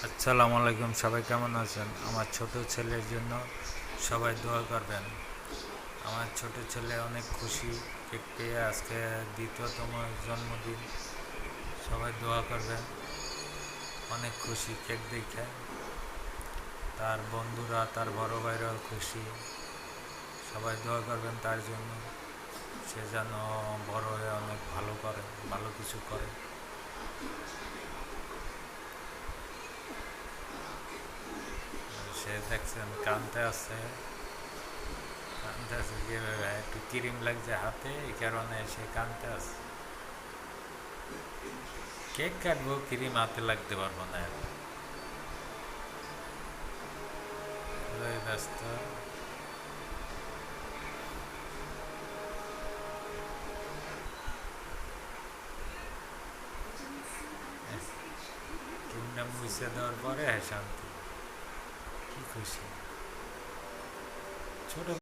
আসসালামু আলাইকুম, সবাই কেমন আছেন? আমার ছোট ছেলের জন্য সবাই দোয়া করবেন। আমার ছোট ছেলে অনেক খুশি কেক পেয়ে, আজকে দ্বিতীয়তম জন্মদিন। সবাই দোয়া করবেন। অনেক খুশি কেক দেখে। তার বন্ধুরা, তার বড় ভাইরাও খুশি। সবাই দোয়া করবেন তার জন্য, সে যেন বড় হয়ে অনেক ভালো করে, ভালো কিছু করে। সে দেখছেন কাঁদতে আছে, কাঁদতে আছে যে একটু ক্রিম লাগছে হাতে, এই কারণে সে কাঁদতে আছে। কেক কাটবো, ক্রিম হাতে লাগতে পারবো না, ব্যস্ত। ক্রিমটা মুছে দেওয়ার পরে শান্তি। কি খুশি ছোট